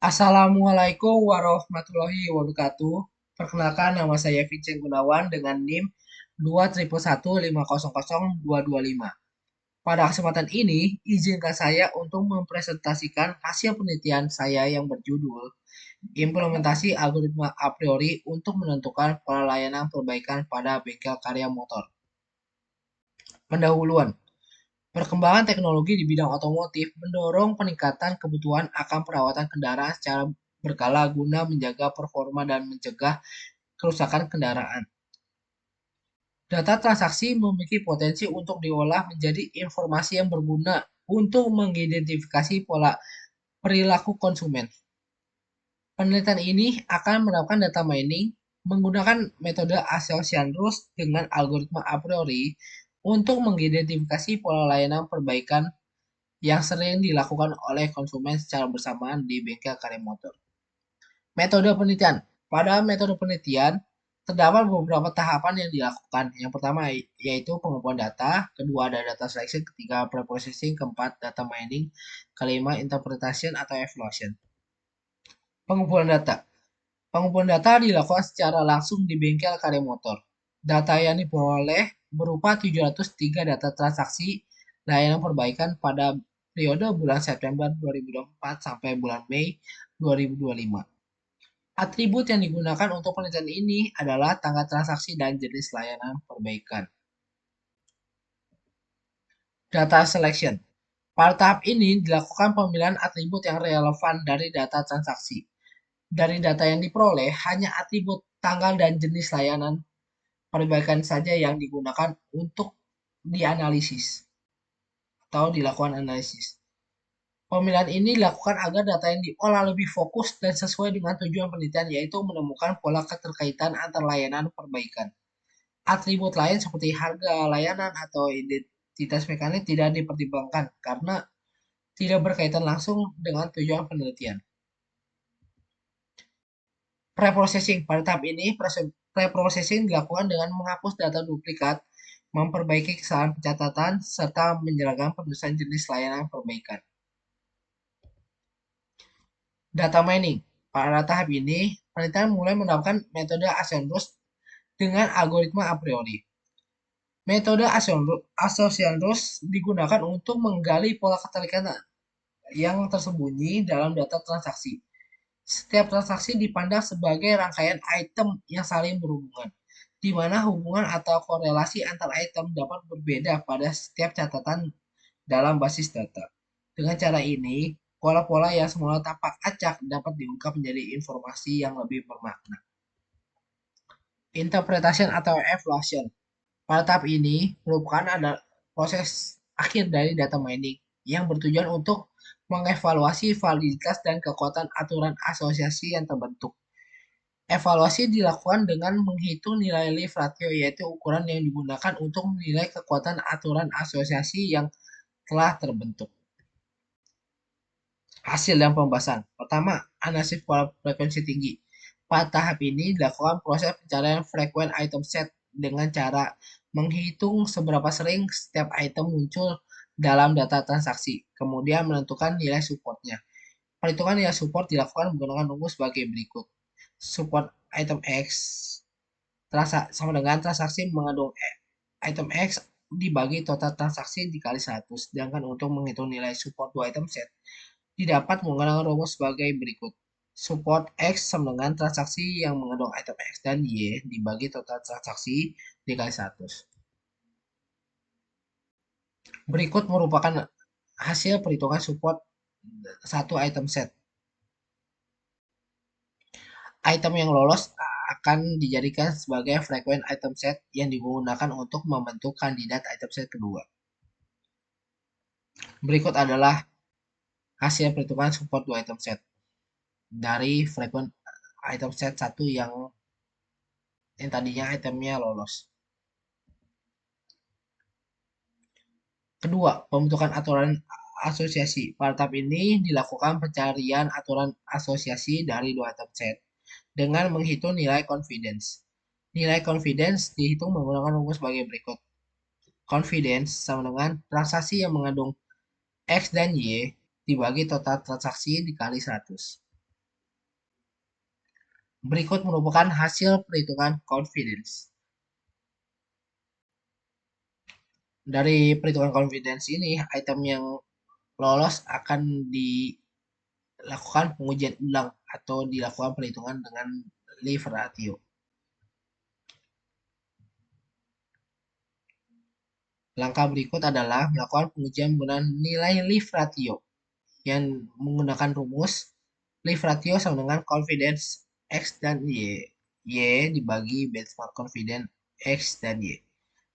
Assalamualaikum warahmatullahi wabarakatuh. Perkenalkan, nama saya Vincent Gunawan dengan NIM 211150225. Pada kesempatan ini, izinkan saya untuk mempresentasikan hasil penelitian saya yang berjudul Implementasi Algoritma A Priori untuk Menentukan Pola Layanan Perbaikan pada Bengkel Karya Motor. Pendahuluan. Perkembangan teknologi di bidang otomotif mendorong peningkatan kebutuhan akan perawatan kendaraan secara berkala guna menjaga performa dan mencegah kerusakan kendaraan. Data transaksi memiliki potensi untuk diolah menjadi informasi yang berguna untuk mengidentifikasi pola perilaku konsumen. Penelitian ini akan menerapkan data mining menggunakan metode Association Rules dengan algoritma a priori untuk mengidentifikasi pola layanan perbaikan yang sering dilakukan oleh konsumen secara bersamaan di bengkel karya motor. Metode penelitian. Pada metode penelitian, terdapat beberapa tahapan yang dilakukan. Yang pertama yaitu pengumpulan data, kedua ada data selection, ketiga preprocessing, keempat data mining, kelima interpretation atau evaluation. Pengumpulan data. Pengumpulan data dilakukan secara langsung di bengkel karya motor. Data yang diperoleh berupa 703 data transaksi layanan perbaikan pada periode bulan September 2024 sampai bulan Mei 2025. Atribut yang digunakan untuk penelitian ini adalah tanggal transaksi dan jenis layanan perbaikan. Data selection. Pada tahap ini dilakukan pemilihan atribut yang relevan dari data transaksi. Dari data yang diperoleh, hanya atribut tanggal dan jenis layanan perbaikan saja yang digunakan untuk dianalisis atau dilakukan analisis. Pemilihan ini dilakukan agar data yang diolah lebih fokus dan sesuai dengan tujuan penelitian, yaitu menemukan pola keterkaitan antar layanan perbaikan. Atribut lain seperti harga layanan atau identitas mekanik tidak dipertimbangkan karena tidak berkaitan langsung dengan tujuan penelitian. Preprocessing. Pada tahap ini, preprocessing dilakukan dengan menghapus data duplikat, memperbaiki kesalahan pencatatan, serta menjalankan penulisan jenis layanan perbaikan. Data mining. Pada tahap ini, penelitian mulai menerapkan metode Ascendus dengan algoritma a priori. Metode Ascendus digunakan untuk menggali pola keterikatan yang tersembunyi dalam data transaksi. Setiap transaksi dipandang sebagai rangkaian item yang saling berhubungan, di mana hubungan atau korelasi antar item dapat berbeda pada setiap catatan dalam basis data. Dengan cara ini, pola-pola yang semula tampak acak dapat diungkap menjadi informasi yang lebih bermakna. Interpretation atau evaluation. Pada tahap ini merupakan ada proses akhir dari data mining yang bertujuan untuk mengevaluasi validitas dan kekuatan aturan asosiasi yang terbentuk. Evaluasi dilakukan dengan menghitung nilai leaf ratio, yaitu ukuran yang digunakan untuk menilai kekuatan aturan asosiasi yang telah terbentuk. Hasil dan pembahasan. Pertama, analisis pola frekuensi tinggi. Pada tahap ini dilakukan proses pencarian frekuensi item set dengan cara menghitung seberapa sering setiap item muncul dalam data transaksi, kemudian menentukan nilai supportnya. Perhitungan nilai support dilakukan menggunakan rumus sebagai berikut. Support item X sama dengan transaksi mengandung item X dibagi total transaksi dikali 100. Sedangkan untuk menghitung nilai support 2 item set, didapat menggunakan rumus sebagai berikut. Support X sama dengan transaksi yang mengandung item X dan Y dibagi total transaksi dikali 100. Berikut merupakan hasil perhitungan support satu item set. Item yang lolos akan dijadikan sebagai frekuensi item set yang digunakan untuk membentuk kandidat item set kedua. Berikut adalah hasil perhitungan support 2 item set dari frekuensi item set 1 yang tadinya itemnya lolos. Kedua, pembentukan aturan asosiasi. Pada tahap ini dilakukan pencarian aturan asosiasi dari 2 item set dengan menghitung nilai confidence. Nilai confidence dihitung menggunakan rumus sebagai berikut. Confidence sama dengan transaksi yang mengandung X dan Y dibagi total transaksi dikali 100. Berikut merupakan hasil perhitungan confidence. Dari perhitungan confidence ini, item yang lolos akan dilakukan pengujian ulang atau dilakukan perhitungan dengan leave ratio. Langkah berikut adalah melakukan pengujian menggunakan nilai leave ratio yang menggunakan rumus leave ratio sama dengan confidence X dan Y. Y dibagi benchmark confidence X dan Y.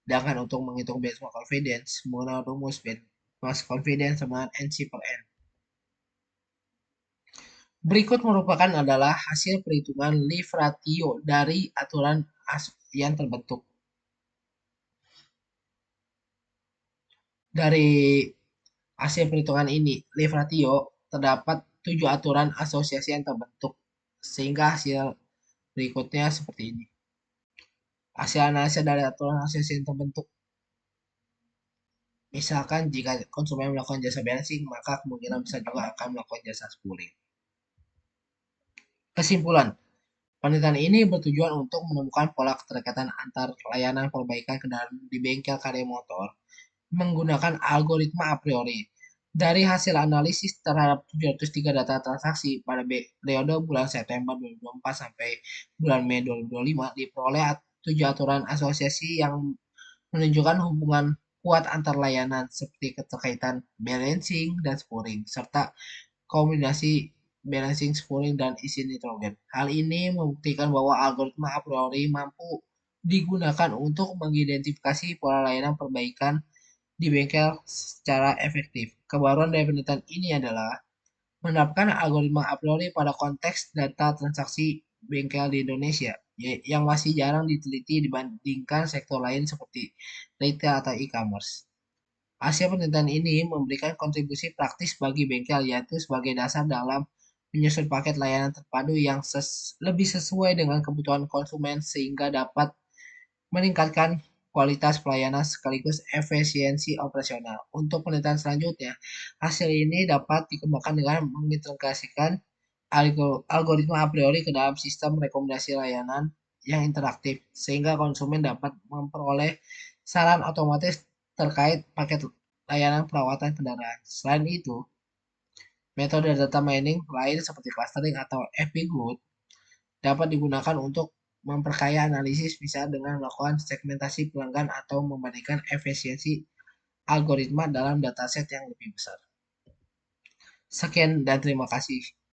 Sedangkan untuk menghitung benchmark confidence menggunakan rumus benchmark confidence sama dengan NC per N. Berikut merupakan adalah hasil perhitungan leave ratio dari aturan yang terbentuk. Dari hasil perhitungan ini, leave ratio, terdapat 7 aturan asosiasi yang terbentuk, sehingga hasil berikutnya seperti ini. Hasil analisa dari aturan asosiasi yang terbentuk. Misalkan jika konsumen melakukan jasa balancing, maka kemungkinan besar juga akan melakukan jasa spooling. Kesimpulan, penelitian ini bertujuan untuk menemukan pola keterkaitan antar layanan perbaikan kendaraan di bengkel karya motor menggunakan algoritma a priori. Dari hasil analisis terhadap 703 data transaksi pada periode bulan September 2024 sampai bulan Mei 2025 diperoleh 7 aturan asosiasi yang menunjukkan hubungan kuat antar layanan seperti keterkaitan balancing dan spooling serta kombinasi balancing, spooling, dan isi nitrogen. Hal ini membuktikan bahwa algoritma a priori mampu digunakan untuk mengidentifikasi pola layanan perbaikan di bengkel secara efektif. Kebaruan dari penelitian ini adalah menerapkan algoritma a priori pada konteks data transaksi bengkel di Indonesia yang masih jarang diteliti dibandingkan sektor lain seperti retail atau e-commerce. Hasil penelitian ini memberikan kontribusi praktis bagi bengkel yaitu sebagai dasar dalam menyusun paket layanan terpadu yang lebih sesuai dengan kebutuhan konsumen sehingga dapat meningkatkan kualitas pelayanan sekaligus efisiensi operasional. Untuk penelitian selanjutnya, hasil ini dapat dikembangkan dengan mengintegrasikan algoritma a priori ke dalam sistem rekomendasi layanan yang interaktif, sehingga konsumen dapat memperoleh saran otomatis terkait paket layanan perawatan kendaraan. Selain itu, metode data mining lain seperti clustering atau FP-Good dapat digunakan untuk memperkaya analisis bisa dengan melakukan segmentasi pelanggan atau membandingkan efisiensi algoritma dalam dataset yang lebih besar. Sekian dan terima kasih.